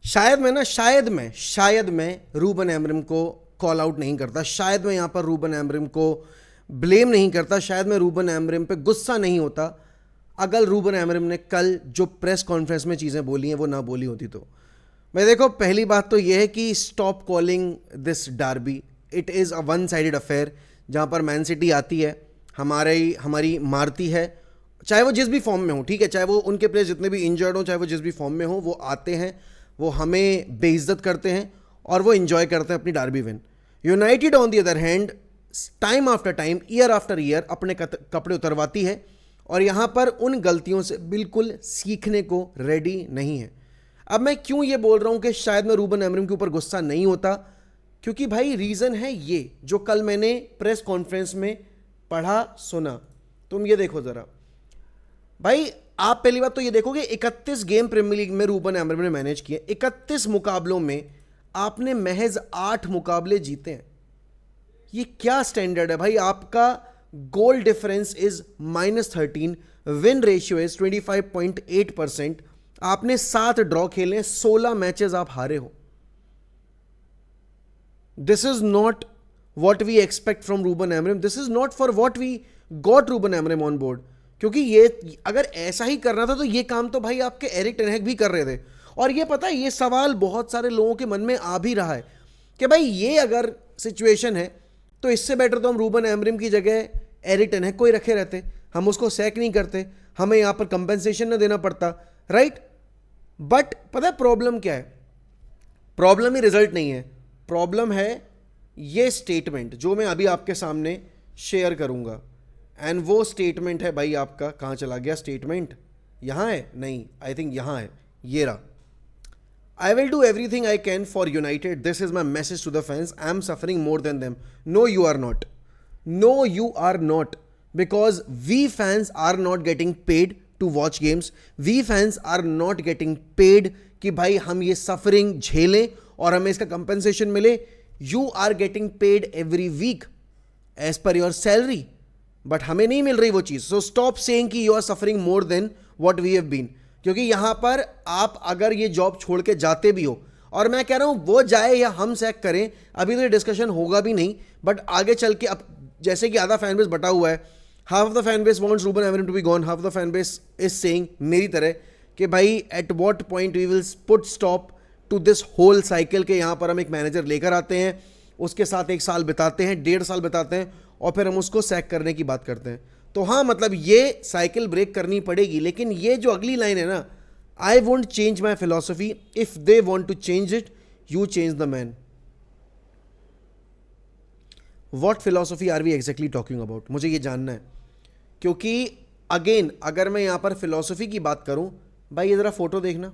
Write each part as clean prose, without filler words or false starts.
शायद मैं Ruben Amorim को कॉल आउट नहीं करता, शायद मैं यहाँ पर रूबन एमरिम को ब्लेम नहीं करता, शायद मैं रूबन एमरिम पे गुस्सा नहीं होता अगर रूबन एमरिम ने कल जो प्रेस कॉन्फ्रेंस में चीज़ें बोली हैं वो ना बोली होती तो। मैं देखो, पहली बात तो ये है कि stop calling this Derby, it is a one sided affair जहाँ पर मैन सिटी आती है, हमारी मारती है, चाहे वो जिस भी फॉर्म में हो, ठीक है, चाहे वो उनके प्लेयर्स जितने भी इंजर्ड हो, चाहे वो जिस भी फॉर्म में हो, वो आते हैं, वो हमें बेइज्जत करते हैं और वो इंजॉय करते हैं अपनी Derby win. United on the other hand time after time, year after year अपने कपड़े उतरवाती है और यहाँ पर उन गलतियों से बिल्कुल सीखने को रेडी नहीं है। अब मैं क्यों ये बोल रहा हूँ कि शायद मैं रूबन एमरिम के ऊपर गुस्सा नहीं होता, क्योंकि भाई रीज़न है ये जो कल मैंने प्रेस कॉन्फ्रेंस में पढ़ा सुना। तुम ये देखो ज़रा भाई, आप पहली बात तो ये देखोगे 31 गेम प्रीमियर लीग में रूबन एमरिम ने मैनेज किए, 31 मुकाबलों में आपने महज 8 मुकाबले जीते हैं। ये क्या स्टैंडर्ड है भाई? आपका goal difference is -13, win ratio is 25.8%, आपने 7 ड्रॉ खेले, 16 मैचेस आप हारे हो। This is not what we expect from Ruben Amorim, this is not for what we got Ruben Amorim on board. क्योंकि ये अगर ऐसा ही करना था तो ये काम तो भाई आपके एरिक टेन हैग भी कर रहे थे। और ये पता है, ये सवाल बहुत सारे लोगों के मन में आ भी रहा है कि भाई ये अगर सिचुएशन है तो इससे बेटर तो हम रूबन एमरिम की जगह एरिक टेन हैग को ही रखे रहते, हम उसको सैक नहीं करते, हमें यहाँ पर कंपेंसेशन ना देना पड़ता, राइट। बट पता है प्रॉब्लम क्या है? प्रॉब्लम ही रिजल्ट नहीं है, प्रॉब्लम है ये स्टेटमेंट जो मैं अभी आपके सामने शेयर करूंगा। एंड वो स्टेटमेंट है भाई आपका, कहाँ चला गया स्टेटमेंट? यहाँ है? नहीं, आई थिंक यहाँ है, ये रहा। I will do everything I can for United. This is my message to the fans. I am suffering more than them. No, you are not. No, you are not. Because we fans are not getting paid to watch games. We fans are not getting paid कि भाई हम ये suffering झेलें और हमें इसका compensation मिले. You are getting paid every week as per your salary. But हमें नहीं मिल रही वो चीज़. So stop saying कि you are suffering more than what we have been. क्योंकि यहां पर आप अगर ये जॉब छोड़ के जाते भी हो, और मैं कह रहा हूं वो जाए या हम सैक करें, अभी तो ये डिस्कशन होगा भी नहीं, बट आगे चल के अब जैसे कि आधा फैन बेस बटा हुआ है, half of the fan base wants Ruben Amorim to be gone, half of the fan base is saying मेरी तरह कि भाई at what point we will put stop to this whole cycle के यहाँ पर हम एक मैनेजर लेकर आते हैं, उसके साथ 1 साल बिताते हैं, 1.5 साल बिताते हैं और फिर हम उसको सैक करने की बात करते हैं। तो हाँ, मतलब ये साइकिल ब्रेक करनी पड़ेगी। लेकिन ये जो अगली लाइन है ना, I won't change my philosophy, if they want to change it, you change the man. What philosophy are we exactly talking about? मुझे ये जानना है, क्योंकि अगेन अगर मैं यहां पर फिलॉसफी की बात करूं, भाई ये जरा फोटो देखना,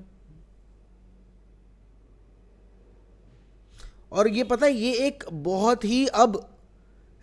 और ये पता है ये एक बहुत ही अब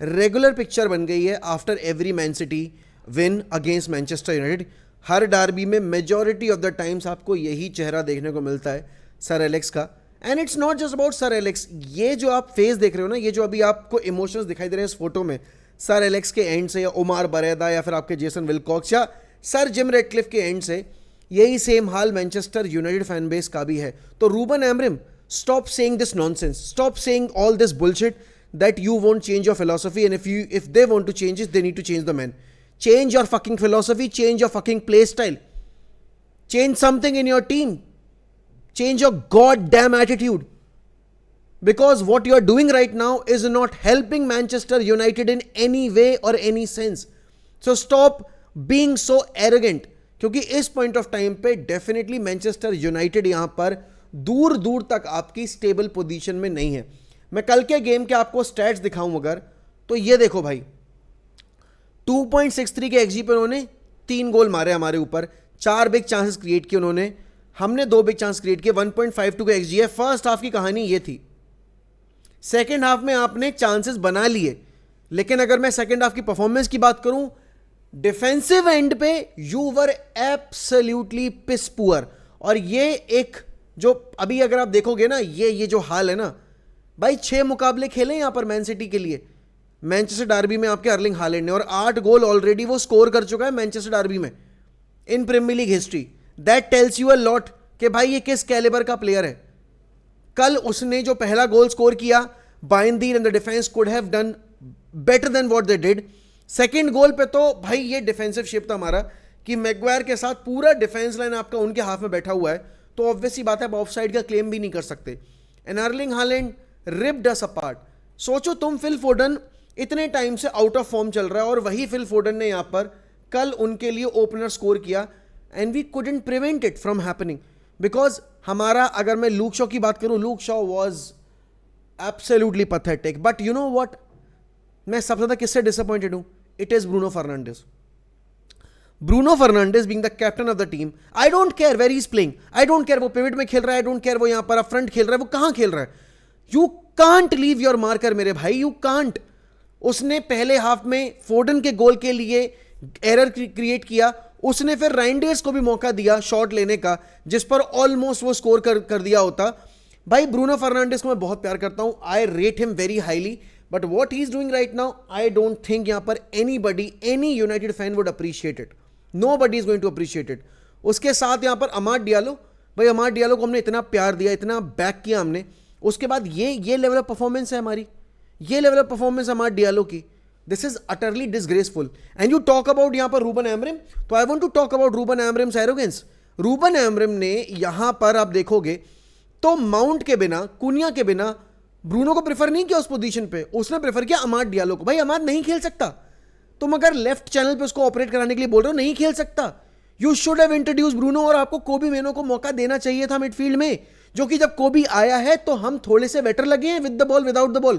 रेगुलर पिक्चर बन गई है after every Man City win against Manchester United. हर डार्बी में मेजॉरिटी ऑफ द टाइम्स आपको यही चेहरा देखने को मिलता है सर एलेक्स का। And it's not just about sir Alex, ये जो आप फेस देख रहे हो ना, ये जो अभी आपको इमोशंस दिखाई दे रहे हैं इस फोटो में, सर एलेक्स के एंड से या उमार बरेदा या फिर आपके जेसन विलकॉक्स या सर जिम रेडक्लिफ के एंड से, यही सेम हाल मैनचेस्टर यूनाइटेड फैन बेस का भी है। तो Ruben Amorim, stop saying this nonsense, stop saying all this bullshit that you won't change your philosophy, and if they want to change it, they need to change the man. Change your fucking philosophy, change your fucking play style, change something in your team, change your goddamn attitude, because what you are doing right now is not helping Manchester United in any way or any sense. So stop being so arrogant, क्योंकि इस point of time पे definitely Manchester United यहां पर दूर दूर तक आपकी stable position में नहीं है। मैं कल के गेम के आपको स्टैट्स दिखाऊं अगर, तो ये देखो भाई, 2.63 के एक्सजी पे उन्होंने 3 गोल मारे हमारे ऊपर, 4 बिग चांसेस क्रिएट किए उन्होंने, हमने 2 बिग चांस क्रिएट किए, 1.52 का एक्सजी है। फर्स्ट हाफ की कहानी ये थी। सेकेंड हाफ में आपने चांसेस बना लिए, लेकिन अगर मैं सेकेंड हाफ की परफॉर्मेंस की बात करूं, डिफेंसिव एंड पे you were absolutely piss poor. और ये एक जो अभी अगर आप देखोगे ना, ये जो हाल है ना भाई, 6 मुकाबले खेले यहां पर मैन सिटी के लिए मैनचेस्टर डार्बी में आपके अर्लिंग हालैंड ने, और 8 गोल ऑलरेडी वो स्कोर कर चुका है मैनचेस्टर डार्बी में in Premier League history. That tells you a lot कि भाई ये किस कैलिबर का प्लेयर है। कल उसने जो पहला गोल स्कोर किया, Bayindir and the defence could have done better than what they did. Second goal पे तो भाई ये डिफेंसिव शिप था हमारा कि मैगवायर के साथ पूरा डिफेंस लाइन आपका उनके हाथ में बैठा हुआ है, तो ऑब्वियसली बात है आप ऑफसाइड का क्लेम भी नहीं कर सकते. And Erling Haaland ripped us apart. सोचो तुम, फिल फोडन इतने टाइम से आउट ऑफ फॉर्म चल रहा है और वही फिल फोडन ने यहां पर कल उनके लिए ओपनर स्कोर किया and we couldn't prevent it from happening. Because हमारा, अगर मैं लूक शॉ की बात करूं, Luke Shaw was absolutely pathetic. But you know what, मैं सबसे ज्यादा किससे डिसअपॉइंटेड हूं? It is Bruno Fernandes. Bruno Fernandes being the captain of the team, I don't care where he is playing, I don't care वो pivot में खेल रहा है, आई डोंट केयर वो यहां पर अप फ्रंट खेल रहा है, वो कहां खेल रहा है. You can't leave your marker मेरे भाई, यू कांट. उसने पहले हाफ में फोर्डन के गोल के लिए एरर क्रिएट किया, उसने फिर राइंडर्स को भी मौका दिया शॉट लेने का, जिस पर ऑलमोस्ट वो स्कोर कर दिया होता. भाई ब्रूनो फर्नांडिस को मैं बहुत प्यार करता हूं, I rate him very highly, but what he is doing right now, I don't think यहां पर any United fan would appreciate it. Nobody is going to appreciate it. उसके साथ यहां पर अमाद डियालो, भाई अमाद डियालो को हमने इतना प्यार दिया, इतना बैक किया हमने, उसके बाद ये लेवल ऑफ परफॉर्मेंस है हमारी, ये level of performance Amad Diallo की. This is utterly disgraceful. And you talk about यहां पर रूबन एमरिम, तो I want to talk about Ruben Amorim's arrogance. Ruben Amorim ने यहां पर आप देखोगे तो माउंट के बिना, कुनिया के बिना ब्रूनो को प्रेफर नहीं किया उस पोजीशन पे, उसने प्रेफर किया अमाद डियालो को. भाई अमाद नहीं खेल सकता, तुम अगर लेफ्ट चैनल पे उसको ऑपरेट कराने के लिए बोल रहे हो, नहीं खेल सकता. You should have introduce Bruno, और आपको कोबी मेनो को मौका देना चाहिए था मिडफील्ड में, जो कि जब कोबी आया है तो हम थोड़े से बेटर लगे हैं with the ball without the ball,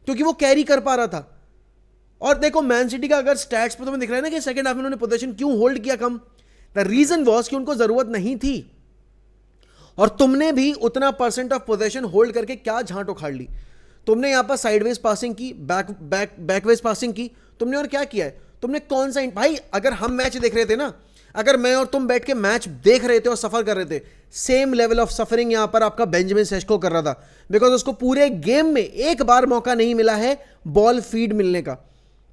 क्योंकि वो कैरी कर पा रहा था. और देखो मैन सिटी का अगर स्टैट्स पे तुम्हें दिख रहा है ना कि सेकंड हाफ में उन्होंने पोजीशन क्यों होल्ड किया कम, द रीजन वाज कि उनको जरूरत नहीं थी. और तुमने भी उतना परसेंट ऑफ पोजीशन होल्ड करके क्या झांट उखाड़ ली. तुमने यहां पर साइडवेज पासिंग की, बैकवेज पासिंग की तुमने, और क्या किया है तुमने, कौन सा भाई. अगर हम मैच देख रहे थे ना, अगर मैं और तुम बैठ के मैच देख रहे थे और सफर कर रहे थे, सेम लेवल ऑफ सफरिंग यहां पर आपका बेंजामिन सेस्को कर रहा था, बिकॉज उसको पूरे गेम में एक बार मौका नहीं मिला है बॉल फीड मिलने का.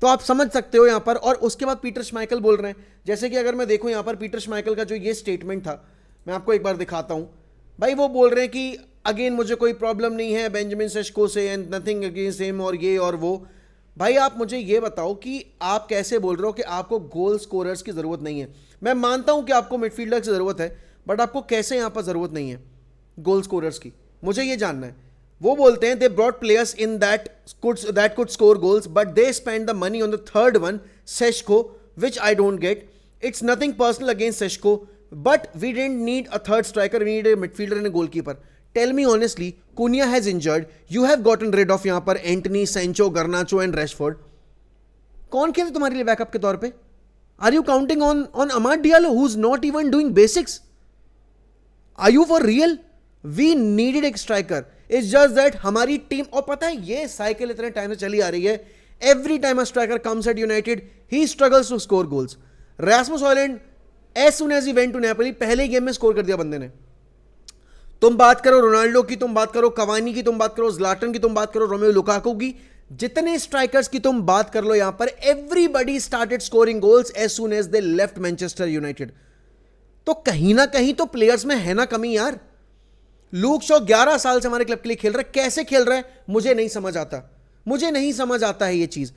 तो आप समझ सकते हो यहां पर. और उसके बाद पीटर श्माइकल बोल रहे हैं, जैसे कि अगर मैं देखूं यहां पर पीटर श्माइकल का जो ये स्टेटमेंट था, मैं आपको एक बार दिखाता हूं. भाई वो बोल रहे हैं कि अगेन मुझे कोई प्रॉब्लम नहीं है बेंजामिन सेस्को से एंड नथिंग अगेंस्ट हिम और ये और वो. भाई आप मुझे ये बताओ कि आप कैसे बोल रहे हो कि आपको गोल स्कोरर्स की जरूरत नहीं है. मैं मानता हूं कि आपको मिडफील्डर की जरूरत है, बट आपको कैसे यहां पर जरूरत नहीं है गोल स्कोरर्स की, मुझे ये जानना है. वो बोलते हैं they brought players in that could score goals, but they spend the money on the third one, Sesko, which I don't get. It's nothing personal against Sesko, but we didn't need a third striker, we need a midfielder and a goalkeeper. Tell me honestly, Cunha has injured. You have gotten rid of यहां पर Antony, Sancho, गर्नाचो and Rashford. कौन खेले तुम्हारे लिए backup के तौर पे? Are you counting on Amad Diallo, who's not even doing basics? Are you for real? We needed a striker. It's just that हमारी टीम, और पता है ये साइकिल इतने टाइम से चली आ रही है, every time a striker comes at United, he struggles to score goals. Rasmus Højlund, as soon as he went to Napoli, पहले गेम में स्कोर कर दिया बंदे ने. तुम बात करो रोनाल्डो की, तुम बात करो कवानी की, तुम बात करो ज़्लाटन की, तुम बात करो रोमेलो लुकाकू की, जितने स्ट्राइकर्स की तुम बात कर लो यहां पर, everybody started scoring goals as soon as they left Manchester United. तो कहीं ना कहीं तो प्लेयर्स में है ना कमी यार. लूक शॉ 11 साल से हमारे क्लब के लिए खेल रहा है, कैसे खेल रहा है मुझे नहीं समझ आता, मुझे नहीं समझ आता है ये चीज.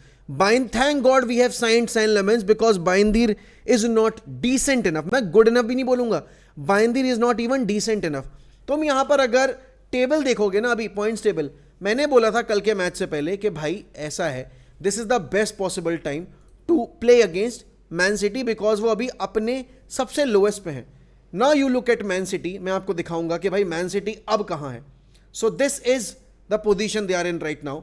Thank God we have signed Senne Lammens, because Bayindir is not decent enough. मैं गुड इनफ भी नहीं बोलूंगा, Bayindir is not even decent enough. तुम यहां पर अगर टेबल देखोगे ना, अभी पॉइंट्स टेबल, मैंने बोला था कल के मैच से पहले कि भाई ऐसा है, this is the best possible time to play against Man City, because वो अभी अपने सबसे लोएस्ट पे है. Now you look at Man City, मैं आपको दिखाऊंगा कि भाई मैन सिटी अब कहां है. So this is the position they are in right now.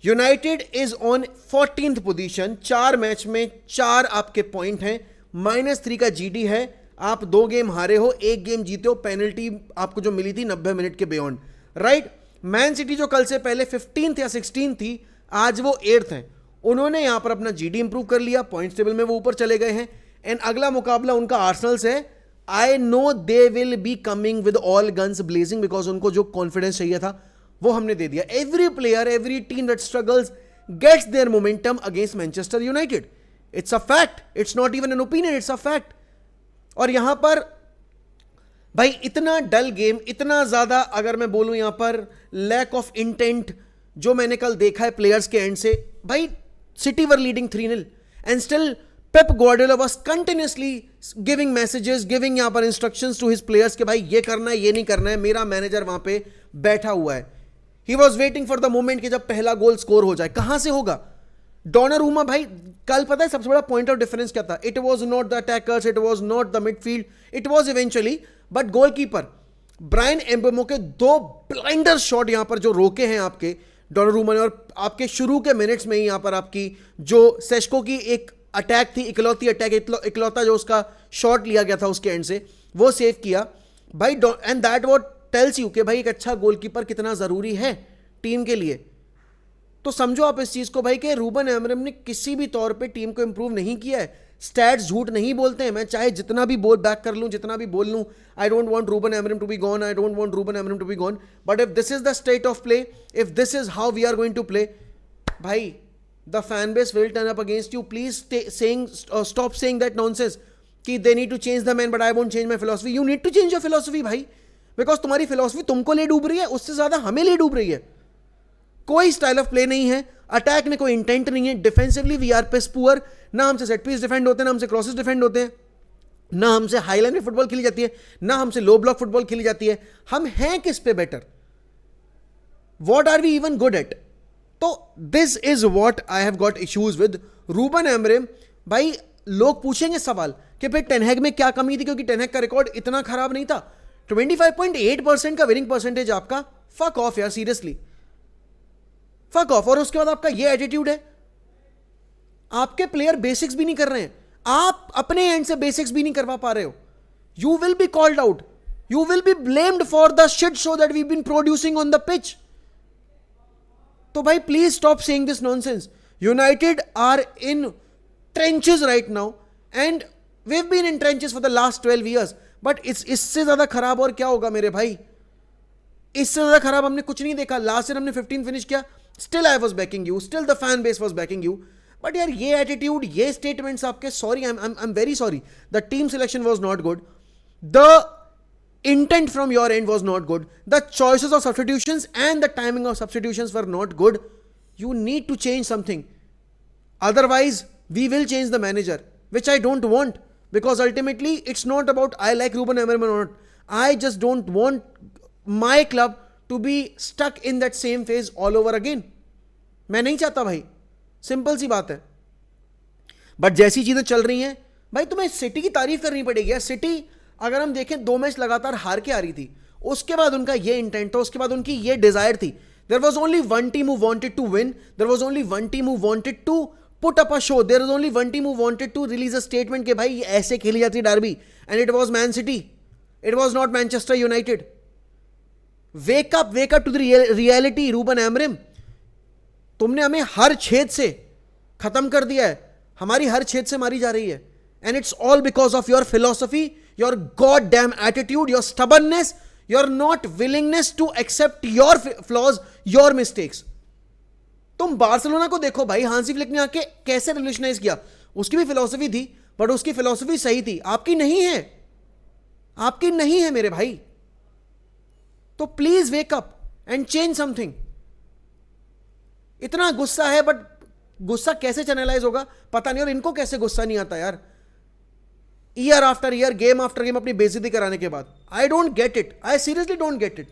United is on 14th position, 4 match में 4 आपके पॉइंट हैं, -3 का जीडी है. आप 2 गेम हारे हो, 1 गेम जीते हो, पेनल्टी आपको जो मिली थी 90 मिनट के बियॉन्ड, राइट. मैन सिटी जो कल से पहले 15th या 16th थी, आज वो 8th है. उन्होंने यहां पर अपना जीडी इंप्रूव कर लिया, पॉइंट्स टेबल में वो ऊपर चले गए हैं. एंड अगला मुकाबला उनका आर्सेनल से है. I know they will be coming with all guns blazing, because उनको जो कॉन्फिडेंस चाहिए था वो हमने दे दिया. Every player, every team that struggles gets their momentum against Manchester United. It's a fact, it's not even an opinion, it's a fact. और यहां पर भाई इतना डल गेम, इतना ज्यादा अगर मैं बोलूं यहां पर लैक ऑफ इंटेंट जो मैंने कल देखा है प्लेयर्स के एंड से। भाई city were leading 3-0 and still Pep Guardiola was continuously giving messages, giving यहां पर इंस्ट्रक्शंस टू हिज प्लेयर्स कि भाई ये करना है, ये नहीं करना है। मेरा मैनेजर वहां पे बैठा हुआ है, he was waiting for the moment कि जब पहला गोल स्कोर हो जाए। कहां से होगा? डोनारूमा भाई कल पता है सबसे बड़ा पॉइंट ऑफ डिफरेंस क्या था? It was not the attackers, it was not the midfield, it was eventually but goalkeeper Bryan Mbeumo के 2 ब्लाइंडर शॉट यहां पर जो रोके हैं आपके डोनारूमा ने, और आपके शुरू के मिनट्स में ही यहां पर आपकी जो सेस्को की एक अटैक थी, इकलौती अटैक, इकलौता जो उसका शॉट लिया गया था उसके एंड से, वो सेव किया भाई। And that what tells you कि भाई एक अच्छा गोलकीपर कितना जरूरी है टीम के लिए। तो समझो आप इस चीज को भाई कि रूबन एमरम ने किसी भी तौर पे टीम को इंप्रूव नहीं किया है। स्टैट्स झूठ नहीं बोलते हैं, मैं चाहे जितना भी बोल बैक कर लूं, जितना भी बोल लूं, I don't want Ruben Amorim to be gone, I don't want Ruben Amorim to be gone, but if this is the state of play, if this is how we are going to play, भाई the fan base will turn up against you. Please stop saying that nonsense कि they need to change the man but I won't change my philosophy. You need to change your philosophy भाई, because तुम्हारी philosophy तुमको ले डूब रही है, उससे ज्यादा हमें ले डूब रही है। कोई स्टाइल ऑफ प्ले नहीं है, अटैक में कोई इंटेंट नहीं है, defensively we are piss poor, ना हमसे सेट पीस डिफेंड होते हैं, ना हमसे क्रॉसेस डिफेंड होते हैं, ना हमसे हाई लाइन में फुटबॉल खेली जाती है, ना हमसे लो ब्लॉक फुटबॉल खेली जाती है। हम हैं किस पे better? What are we even good at? तो this is what I have got issues with Ruben Amorim. भाई लोग पूछेंगे सवाल कि फिर टेन हैग में क्या कमी थी, क्योंकि टेन हैग का रिकॉर्ड इतना खराब नहीं था। 25.8% का विनिंग परसेंटेज आपका, फक ऑफ यार, सीरियसली फक ऑफ। और उसके बाद आपका ये एटीट्यूड है, आपके प्लेयर बेसिक्स भी नहीं कर रहे हैं, आप अपने एंड से बेसिक्स भी नहीं करवा पा रहे हो। You will be called out, you will be blamed for the shit show that we been producing on the pitch. तो भाई please stop saying this nonsense. United are in trenches right now and we have been in trenches for the last 12 years, but इससे ज्यादा खराब और क्या होगा मेरे भाई? इससे ज्यादा खराब हमने कुछ नहीं देखा। लास्ट ईयर हमने 15 फिनिश किया, still I was backing you, still the fan base was backing you. But यार ये एटीट्यूड, ये स्टेटमेंट्स आपके, sorry, I am very sorry, the team selection was not good, the intent from your end was not good, the choices of substitutions and the timing of substitutions were not good. You need to change something, otherwise we will change the manager, which I don't want, because ultimately it's not about I like Ruben Amorim or not. I just don't want my club to be stuck in that same phase all over again. मैं नहीं चाहता भाई, simple सी बात है। But जैसी चीजें चल रही हैं भाई, तुम्हें सिटी की तारीफ करनी पड़ेगी यार। सिटी अगर हम देखें 2 मैच लगातार हार के आ रही थी, उसके बाद उनका ये इंटेंट था, उसके बाद उनकी ये डिजायर थी। There was only one team who wanted to win, there was only one team who wanted to put up a show, there was only one team who wanted to release a statement कि भाई ऐसे खेली जाती है derby, and it was Man City, it was not Manchester United. Wake up to the reality Ruben Amorim. तुमने हमें हर छेद से खत्म कर दिया है, हमारी हर छेद से मारी जा रही है, and it's all because of your philosophy, your goddamn attitude, your stubbornness, your not willingness to accept your flaws, your mistakes. तुम बार्सिलोना को देखो भाई, हांसी फ्लिक ने आके कैसे रिवोल्यूशनाइज किया। उसकी भी फिलॉसफी थी, बट उसकी फिलॉसफी सही थी, आपकी नहीं है, आपकी नहीं है मेरे भाई। तो please wake up and change something. इतना गुस्सा है, बट गुस्सा कैसे चैनलाइज होगा पता नहीं, और इनको कैसे गुस्सा नहीं आता यार, year after year, game after game अपनी बेइज्जती कराने के बाद। आई don't get it, I seriously don't get it.